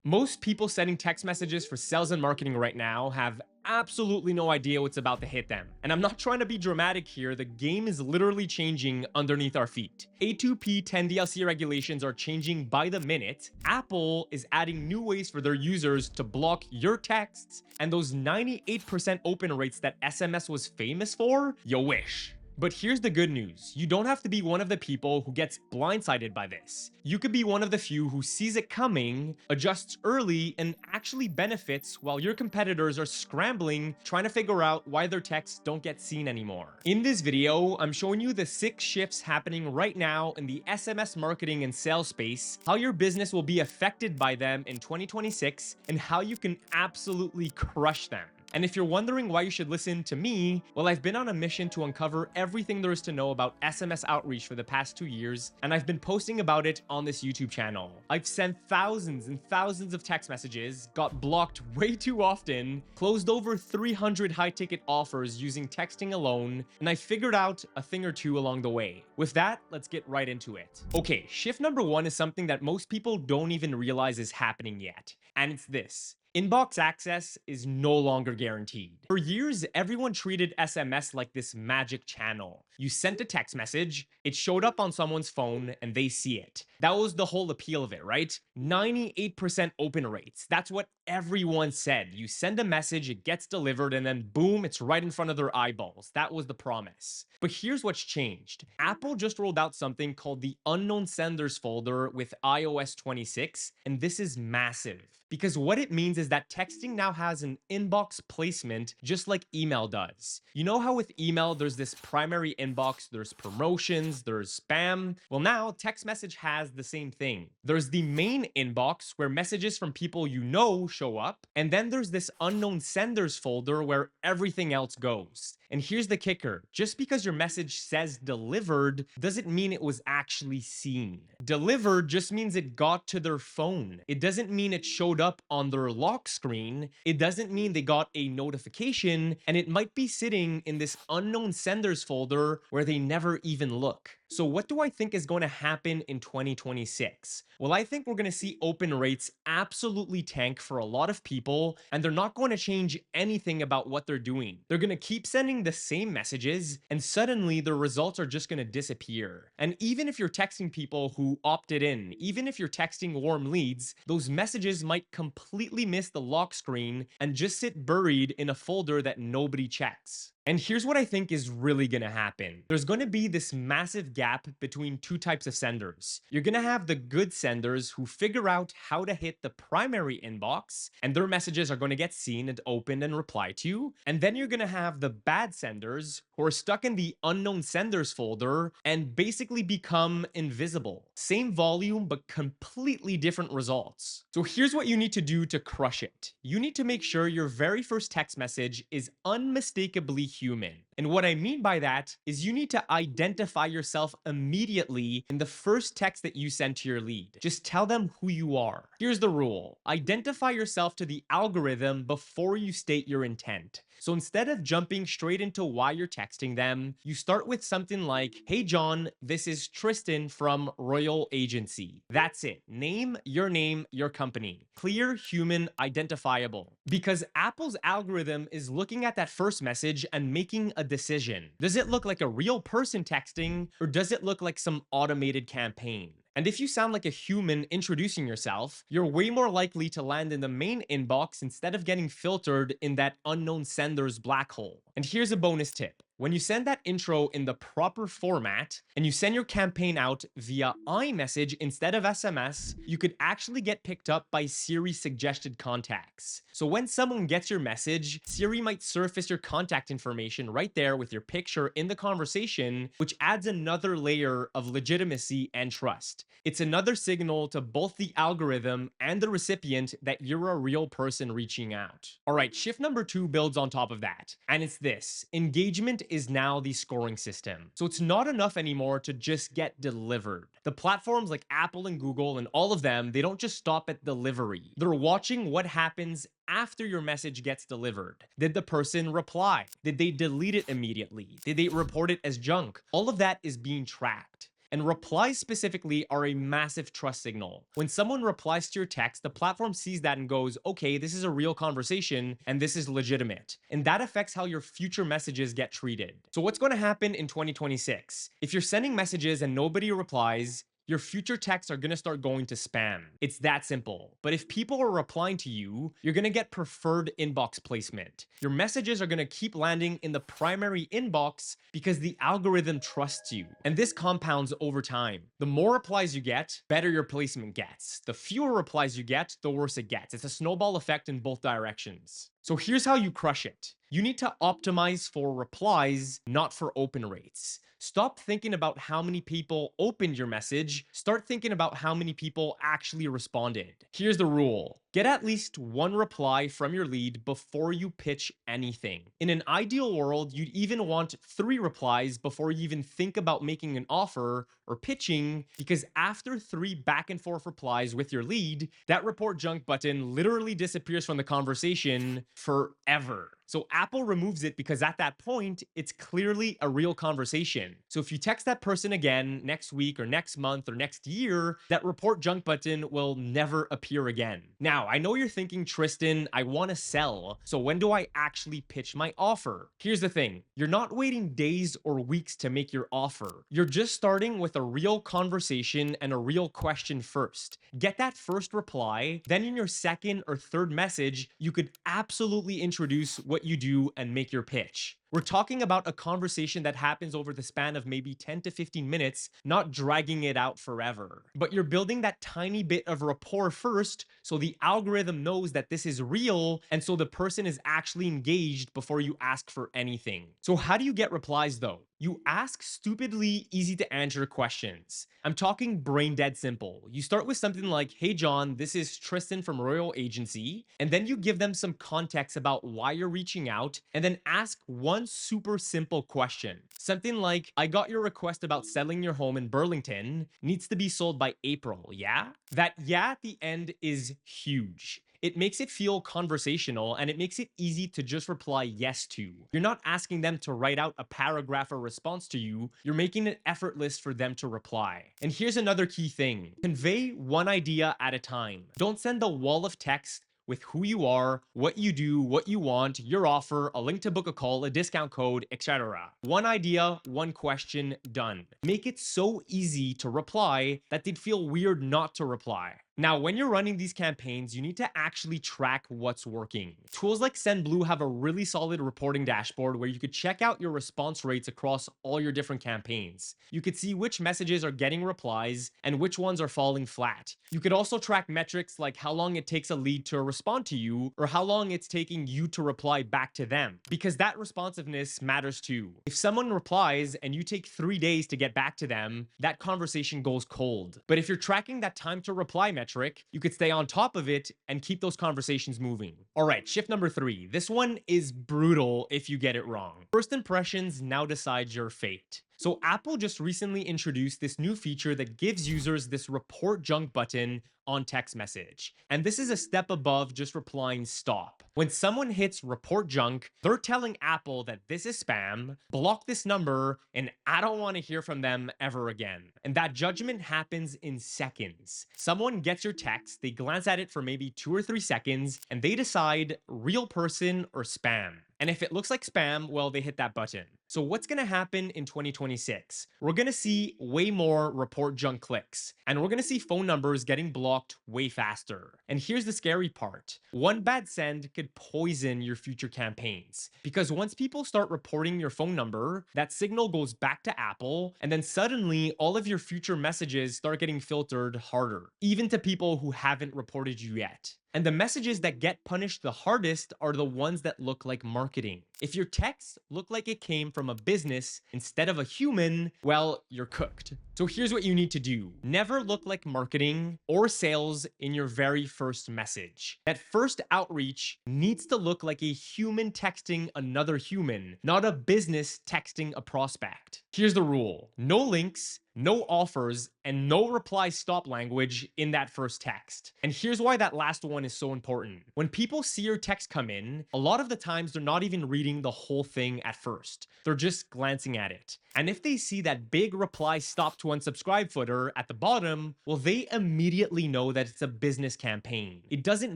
Most people sending text messages for sales and marketing right now have absolutely no idea what's about to hit them. And I'm not trying to be dramatic here, the game is literally changing underneath our feet. A2P 10DLC regulations are changing by the minute. Apple is adding new ways for their users to block your texts, and those 98% open rates that SMS was famous for, you wish. But here's the good news. You don't have to be one of the people who gets blindsided by this. You could be one of the few who sees it coming, adjusts early, and actually benefits while your competitors are scrambling trying to figure out why their texts don't get seen anymore. In this video, I'm showing you the 6 shifts happening right now in the SMS marketing and sales space, how your business will be affected by them in 2026, and how you can absolutely crush them. And if you're wondering why you should listen to me, well, I've been on a mission to uncover everything there is to know about SMS outreach for the past 2 years, and I've been posting about it on this YouTube channel. I've sent thousands and thousands of text messages, got blocked way too often, closed over 300 high-ticket offers using texting alone, and I figured out a thing or two along the way. With that, let's get right into it. Okay, shift number 1 is something that most people don't even realize is happening yet, and it's this. Inbox access is no longer guaranteed. For years, everyone treated SMS like this magic channel. You sent a text message, it showed up on someone's phone, and they see it. That was the whole appeal of it, right? 98% open rates. That's what everyone said. You send a message, it gets delivered, and then boom, it's right in front of their eyeballs. That was the promise. But here's what's changed. Apple just rolled out something called the unknown senders folder with iOS 26, and this is massive. Because what it means is that texting now has an inbox placement just like email does. You know how with email there's this primary inbox, there's promotions, there's spam? Well, now text message has the same thing. There's the main inbox where messages from people you know show up, and then there's this unknown senders folder where everything else goes. And here's the kicker. Just because your message says delivered doesn't mean it was actually seen. Delivered just means it got to their phone. It doesn't mean it showed up on their lock screen. It doesn't mean they got a notification, and it might be sitting in this unknown senders folder where they never even look. So what do I think is going to happen in 2026? Well, I think we're going to see open rates absolutely tank for a lot of people, and they're not going to change anything about what they're doing. They're going to keep sending the same messages, and suddenly the results are just going to disappear. And even if you're texting people who opted in, even if you're texting warm leads, those messages might completely miss the lock screen and just sit buried in a folder that nobody checks. And here's what I think is really going to happen. There's going to be this massive gap between two types of senders. You're going to have the good senders who figure out how to hit the primary inbox, and their messages are going to get seen and opened and replied to. And then you're going to have the bad senders who are stuck in the unknown senders folder and basically become invisible. Same volume, but completely different results. So here's what you need to do to crush it. You need to make sure your very first text message is unmistakably human. And what I mean by that is you need to identify yourself immediately in the first text that you send to your lead. Just tell them who you are. Here's the rule. Identify yourself to the algorithm before you state your intent. So instead of jumping straight into why you're texting them, you start with something like, "Hey John, this is Tristan from Royal Agency." That's it. Name, your company. Clear, human, identifiable. Because Apple's algorithm is looking at that first message and making a decision. Does it look like a real person texting, or does it look like some automated campaign? And if you sound like a human introducing yourself, you're way more likely to land in the main inbox instead of getting filtered in that unknown sender's black hole. And here's a bonus tip. When you send that intro in the proper format and you send your campaign out via iMessage instead of SMS, you could actually get picked up by Siri suggested contacts. So when someone gets your message, Siri might surface your contact information right there with your picture in the conversation, which adds another layer of legitimacy and trust. It's another signal to both the algorithm and the recipient that you're a real person reaching out. All right, shift number 2 builds on top of that, and it's this. Engagement is now the scoring system. So it's not enough anymore to just get delivered. The platforms like Apple and Google and all of them, they don't just stop at delivery. They're watching what happens after your message gets delivered. Did the person reply? Did they delete it immediately? Did they report it as junk? All of that is being tracked. And replies specifically are a massive trust signal. When someone replies to your text, the platform sees that and goes, okay, this is a real conversation and this is legitimate. And that affects how your future messages get treated. So what's going to happen in 2026? If you're sending messages and nobody replies, your future texts are going to start going to spam. It's that simple. But if people are replying to you, you're going to get preferred inbox placement. Your messages are going to keep landing in the primary inbox because the algorithm trusts you. And this compounds over time. The more replies you get, better your placement gets. The fewer replies you get, the worse it gets. It's a snowball effect in both directions. So here's how you crush it. You need to optimize for replies, not for open rates. Stop thinking about how many people opened your message. Start thinking about how many people actually responded. Here's the rule. Get at least one reply from your lead before you pitch anything. In an ideal world, you'd even want 3 replies before you even think about making an offer or pitching, because after 3 back and forth replies with your lead, that report junk button literally disappears from the conversation forever. So Apple removes it because at that point, it's clearly a real conversation. So if you text that person again next week or next month or next year, that report junk button will never appear again. Now, I know you're thinking, Tristan, I want to sell. So when do I actually pitch my offer? Here's the thing. You're not waiting days or weeks to make your offer. You're just starting with a real conversation and a real question first. Get that first reply. Then in your second or third message, you could absolutely introduce what you do and make your pitch. We're talking about a conversation that happens over the span of maybe 10 to 15 minutes, not dragging it out forever. But you're building that tiny bit of rapport first, so the algorithm knows that this is real, and so the person is actually engaged before you ask for anything. So how do you get replies though? You ask stupidly easy to answer questions. I'm talking brain dead simple. You start with something like, hey John, this is Tristan from Royal Agency, and then you give them some context about why you're reaching out, and then ask one super simple question. Something like, I got your request about selling your home in Burlington, needs to be sold by April, yeah? That yeah at the end is huge. It makes it feel conversational and it makes it easy to just reply yes to. You're not asking them to write out a paragraph or response to you, you're making it effortless for them to reply. And here's another key thing. Convey one idea at a time. Don't send a wall of text with who you are, what you do, what you want, your offer, a link to book a call, a discount code, etc. One idea, one question, done. Make it so easy to reply that they'd feel weird not to reply. Now, when you're running these campaigns, you need to actually track what's working. Tools like SendBlue have a really solid reporting dashboard where you could check out your response rates across all your different campaigns. You could see which messages are getting replies and which ones are falling flat. You could also track metrics like how long it takes a lead to respond to you or how long it's taking you to reply back to them, because that responsiveness matters too. If someone replies and you take 3 days to get back to them, that conversation goes cold. But if you're tracking that time to reply metric, you could stay on top of it and keep those conversations moving. All right, shift number 3. This one is brutal if you get it wrong. First impressions now decide your fate. So Apple just recently introduced this new feature that gives users this report junk button on text message. And this is a step above just replying stop. When someone hits report junk, they're telling Apple that this is spam, block this number, and I don't want to hear from them ever again. And that judgment happens in seconds. Someone gets your text, they glance at it for maybe 2 or 3 seconds, and they decide real person or spam. And if it looks like spam, well, they hit that button. So what's going to happen in 2026? We're going to see way more report junk clicks, and we're going to see phone numbers getting blocked way faster. And here's the scary part. One bad send could poison your future campaigns, because once people start reporting your phone number, that signal goes back to Apple, and then suddenly all of your future messages start getting filtered harder, even to people who haven't reported you yet. And the messages that get punished the hardest are the ones that look like marketing. If your texts look like it came from a business instead of a human, well, you're cooked. So here's what you need to do. Never look like marketing or sales in your very first message. That first outreach needs to look like a human texting another human, not a business texting a prospect. Here's the rule. No links, no offers, and no reply stop language in that first text. And here's why that last one is so important. When people see your text come in, a lot of the times they're not even reading the whole thing at first. They're just glancing at it. And if they see that big reply stop to unsubscribe footer at the bottom, well, they immediately know that it's a business campaign. It doesn't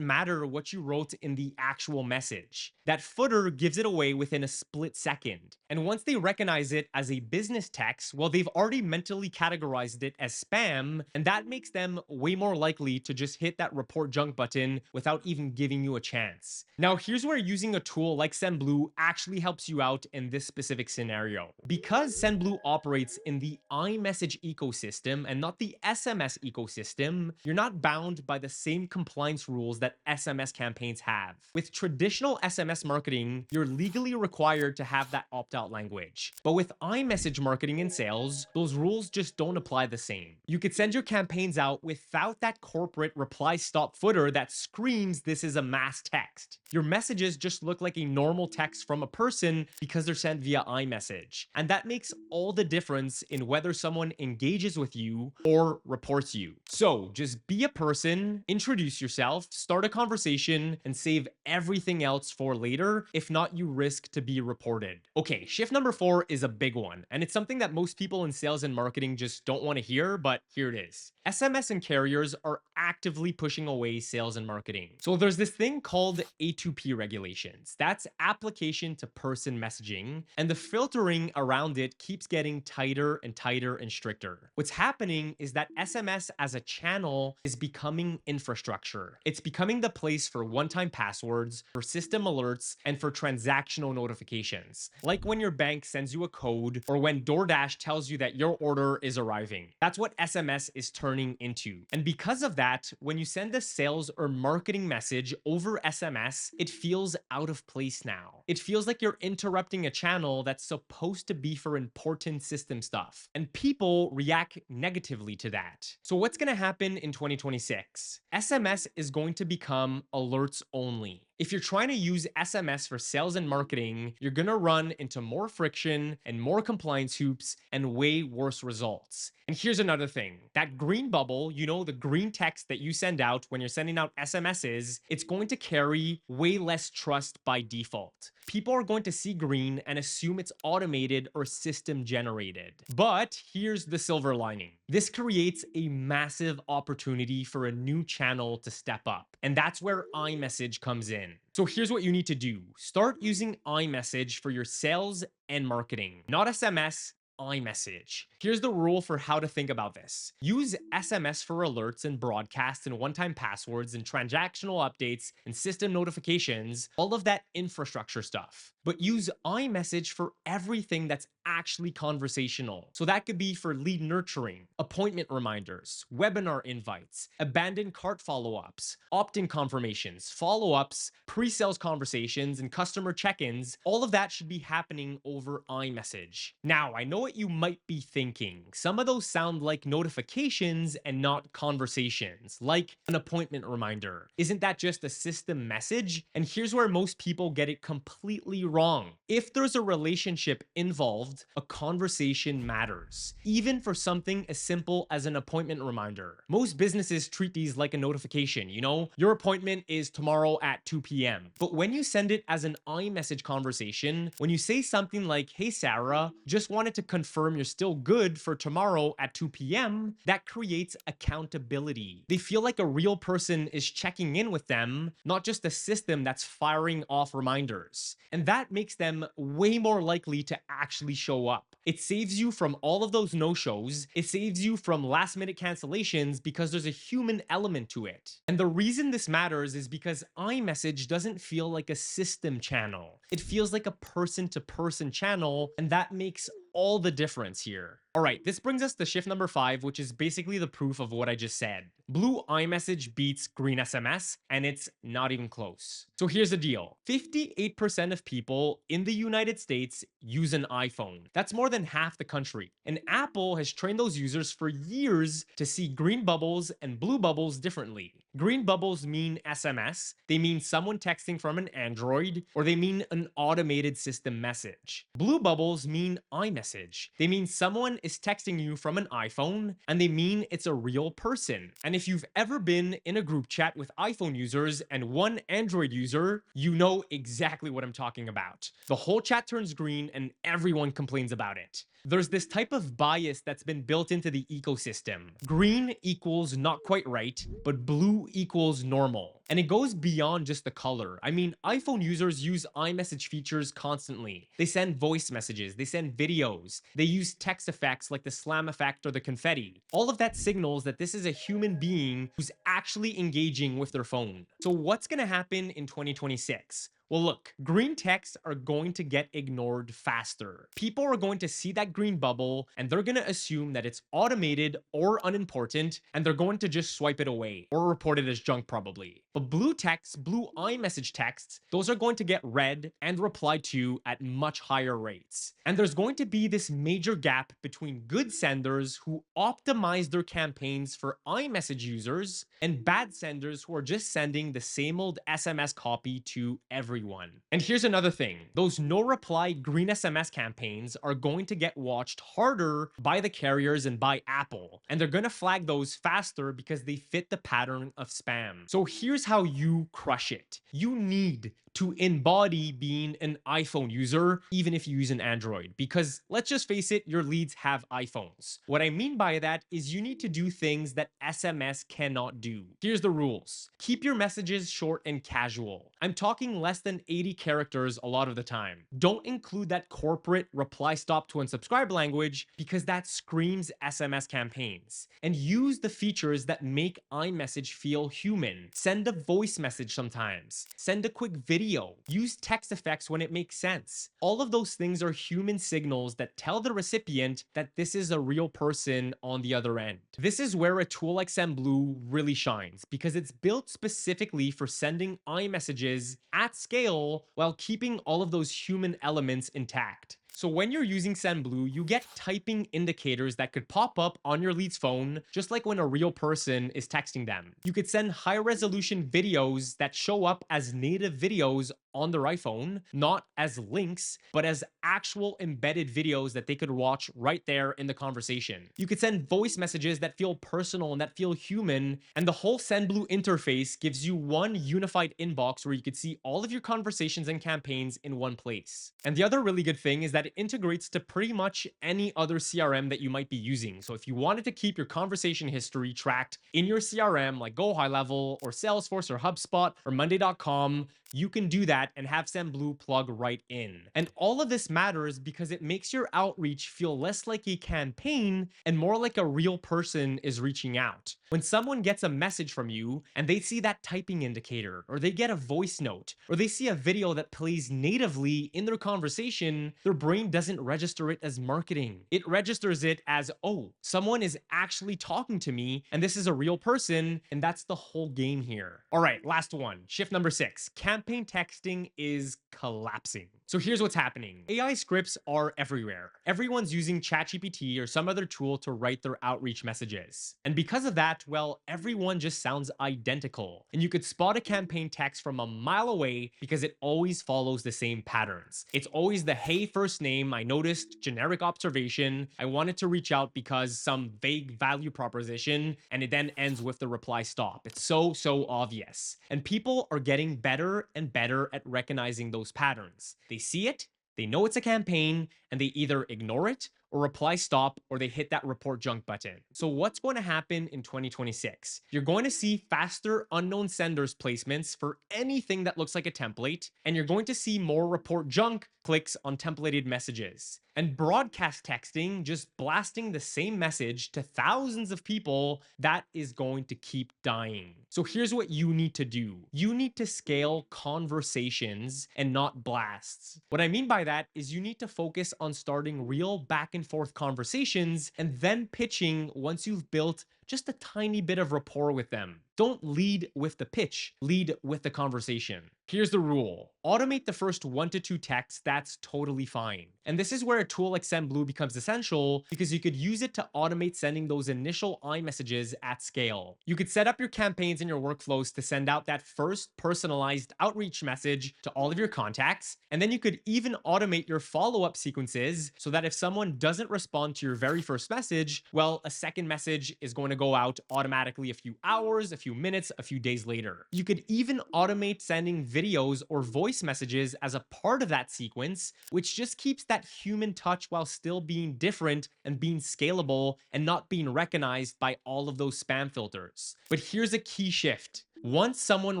matter what you wrote in the actual message. That footer gives it away within a split second. And once they recognize it as a business text, well, they've already mentally categorized it as spam, and that makes them way more likely to just hit that report junk button without even giving you a chance. Now, here's where using a tool like SendBlue actually helps you out in this specific scenario. Because SendBlue operates in the iMessage ecosystem and not the SMS ecosystem, you're not bound by the same compliance rules that SMS campaigns have. With traditional SMS marketing, you're legally required to have that opt-out language. But with iMessage marketing and sales, those rules just don't apply the same. You could send your campaigns out without that corporate reply stop footer that screams this is a mass text. Your messages just look like a normal text from a person because they're sent via iMessage. And that makes all the difference in whether someone engages with you or reports you. So just be a person, introduce yourself, start a conversation, and save everything else for later. If not, you risk to be reported. Okay, shift number 4 is a big one, and it's something that most people in sales and marketing just don't want to hear, but here it is. SMS and carriers are actively pushing away sales and marketing. So there's this thing called A2P regulations. That's application to person messaging, and the filtering around it keeps getting tighter and tighter and stricter. What's happening is that SMS as a channel is becoming infrastructure. It's becoming the place for one-time passwords, for system alerts, and for transactional notifications. Like when your bank sends you a code or when DoorDash tells you that your order is arriving. That's what SMS is turning into. And because of that, when you send a sales or marketing message over SMS, it feels out of place now. It feels like you're interrupting a channel that's supposed to be for important system stuff. And people react negatively to that. So what's going to happen in 2026? SMS is going to become alerts only. If you're trying to use SMS for sales and marketing, you're going to run into more friction and more compliance hoops and way worse results. And here's another thing. That green bubble, you know, the green text that you send out when you're sending out SMSs, it's going to carry way less trust by default. People are going to see green and assume it's automated or system generated. But here's the silver lining. This creates a massive opportunity for a new channel to step up. And that's where iMessage comes in. So here's what you need to do. Start using iMessage for your sales and marketing, not SMS, iMessage. Here's the rule for how to think about this. Use SMS for alerts and broadcasts and one-time passwords and transactional updates and system notifications, all of that infrastructure stuff. But use iMessage for everything that's actually conversational. So that could be for lead nurturing, appointment reminders, webinar invites, abandoned cart follow-ups, opt-in confirmations, follow-ups, pre-sales conversations, and customer check-ins. All of that should be happening over iMessage. Now, I know what you might be thinking. Some of those sound like notifications and not conversations, like an appointment reminder. Isn't that just a system message? And here's where most people get it completely wrong. If there's a relationship involved, a conversation matters, even for something as simple as an appointment reminder. Most businesses treat these like a notification, you know? Your appointment is tomorrow at 2 p.m. But when you send it as an iMessage conversation, when you say something like, "Hey Sarah, just wanted to confirm you're still good for tomorrow at 2 p.m., that creates accountability. They feel like a real person is checking in with them, not just a system that's firing off reminders. And that makes them way more likely to actually show up. It saves you from all of those no-shows. It saves you from last-minute cancellations because there's a human element to it. And the reason this matters is because iMessage doesn't feel like a system channel. It feels like a person-to-person channel, and that makes all the difference here. All right, this brings us to shift number 5, which is basically the proof of what I just said. Blue iMessage beats green SMS, and it's not even close. So here's the deal. 58% of people in the United States use an iPhone. That's more than half the country. And Apple has trained those users for years to see green bubbles and blue bubbles differently. Green bubbles mean SMS, they mean someone texting from an Android, or they mean an automated system message. Blue bubbles mean iMessage. They mean someone is texting you from an iPhone, and they mean it's a real person. And if you've ever been in a group chat with iPhone users and one Android user, you know exactly what I'm talking about. The whole chat turns green and everyone complains about it. There's this type of bias that's been built into the ecosystem. Green equals not quite right, but blue equals normal. And it goes beyond just the color. I mean, iPhone users use iMessage features constantly. They send voice messages, they send videos, they use text effects like the slam effect or the confetti. All of that signals that this is a human being who's actually engaging with their phone. So what's gonna happen in 2026? Well, look, green texts are going to get ignored faster. People are going to see that green bubble and they're going to assume that it's automated or unimportant, and they're going to just swipe it away or report it as junk probably. But blue texts, blue iMessage texts, those are going to get read and replied to at much higher rates. And there's going to be this major gap between good senders who optimize their campaigns for iMessage users and bad senders who are just sending the same old SMS copy to everyone. And here's another thing. Those no reply green SMS campaigns are going to get watched harder by the carriers and by Apple. And they're going to flag those faster because they fit the pattern of spam. So here's how you crush it. You need to embody being an iPhone user, even if you use an Android, because let's just face it, your leads have iPhones. What I mean by that is you need to do things that SMS cannot do. Here's the rules. Keep your messages short and casual. I'm talking less than 80 characters a lot of the time. Don't include that corporate reply stop to unsubscribe language because that screams SMS campaigns. And use the features that make iMessage feel human. Send a voice message sometimes. Send a quick video. Use text effects when it makes sense. All of those things are human signals that tell the recipient that this is a real person on the other end. This is where a tool like SendBlue really shines because it's built specifically for sending iMessages at scale while keeping all of those human elements intact. So when you're using SendBlue, you get typing indicators that could pop up on your lead's phone, just like when a real person is texting them. You could send high-resolution videos that show up as native videos on their iPhone, not as links, but as actual embedded videos that they could watch right there in the conversation. You could send voice messages that feel personal and that feel human, and the whole SendBlue interface gives you one unified inbox where you could see all of your conversations and campaigns in one place. And the other really good thing is that it integrates to pretty much any other CRM that you might be using. So if you wanted to keep your conversation history tracked in your CRM like Go High Level or Salesforce or HubSpot or Monday.com, you can do that and have SendBlue plug right in. And all of this matters because it makes your outreach feel less like a campaign and more like a real person is reaching out. When someone gets a message from you and they see that typing indicator, or they get a voice note, or they see a video that plays natively in their conversation, their brain doesn't register it as marketing. It registers it as, oh, someone is actually talking to me and this is a real person, and that's the whole game here. All right, last one. Shift number 6. Campaign texting is collapsing. So here's what's happening. AI scripts are everywhere. Everyone's using ChatGPT or some other tool to write their outreach messages. And because of that, well, everyone just sounds identical. And you could spot a campaign text from a mile away because it always follows the same patterns. It's always the hey first name, I noticed, generic observation, I wanted to reach out because some vague value proposition, and it then ends with the reply stop. It's so obvious. And people are getting better and better at recognizing those patterns. They see it, they know it's a campaign, and they either ignore it or reply stop, or they hit that report junk button. So what's going to happen in 2026? You're going to see faster unknown senders placements for anything that looks like a template, and you're going to see more report junk clicks on templated messages. And broadcast texting, just blasting the same message to thousands of people, that is going to keep dying. So here's what you need to do. You need to scale conversations and not blasts. What I mean by that is you need to focus on starting real back and forth conversations and then pitching once you've built just a tiny bit of rapport with them. Don't lead with the pitch, lead with the conversation. Here's the rule. Automate the first 1 to 2 texts, that's totally fine. And this is where a tool like SendBlue becomes essential because you could use it to automate sending those initial iMessages at scale. You could set up your campaigns and your workflows to send out that first personalized outreach message to all of your contacts. And then you could even automate your follow-up sequences so that if someone doesn't respond to your very first message, well, a second message is going to go out automatically a few hours, a few minutes, a few days later. You could even automate sending videos or voice messages as a part of that sequence, which just keeps that human touch while still being different and being scalable and not being recognized by all of those spam filters. But here's a key shift. Once someone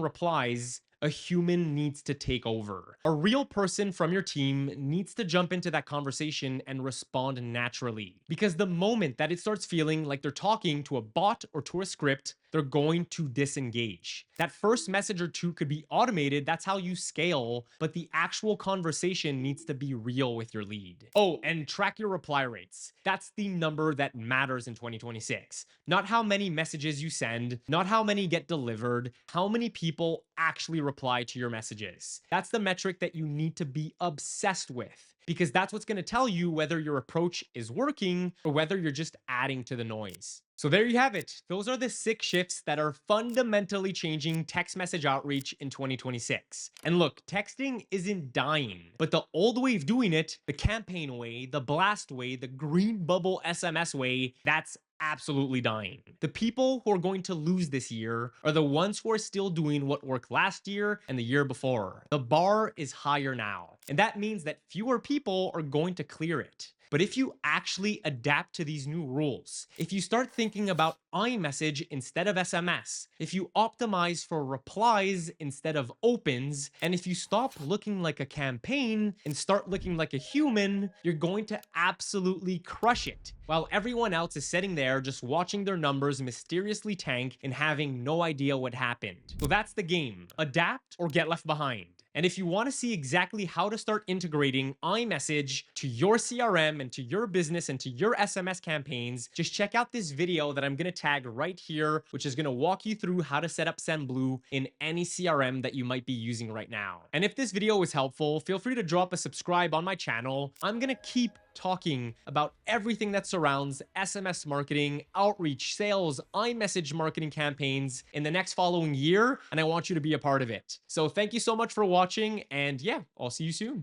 replies, a human needs to take over. A real person from your team needs to jump into that conversation and respond naturally. Because the moment that it starts feeling like they're talking to a bot or to a script, they're going to disengage. That first message or two could be automated, that's how you scale, but the actual conversation needs to be real with your lead. Oh, and track your reply rates. That's the number that matters in 2026. Not how many messages you send, not how many get delivered, how many people actually reply to your messages. That's the metric that you need to be obsessed with, because that's what's going to tell you whether your approach is working or whether you're just adding to the noise. So there you have it. Those are the 6 shifts that are fundamentally changing text message outreach in 2026. And look, texting isn't dying, but the old way of doing it, the campaign way, the blast way, the green bubble SMS way, that's absolutely dying. The people who are going to lose this year are the ones who are still doing what worked last year and the year before. The bar is higher now, and that means that fewer people are going to clear it. But if you actually adapt to these new rules, if you start thinking about iMessage instead of SMS, if you optimize for replies instead of opens, and if you stop looking like a campaign and start looking like a human, you're going to absolutely crush it. While everyone else is sitting there just watching their numbers mysteriously tank and having no idea what happened. So that's the game. Adapt or get left behind. And if you want to see exactly how to start integrating iMessage to your CRM and to your business and to your SMS campaigns, just check out this video that I'm going to tag right here, which is going to walk you through how to set up SendBlue in any CRM that you might be using right now. And if this video was helpful, feel free to drop a subscribe on my channel. I'm going to keep talking about everything that surrounds SMS marketing, outreach, sales, iMessage marketing campaigns in the next following year, and I want you to be a part of it. So thank you so much for watching, and yeah, I'll see you soon.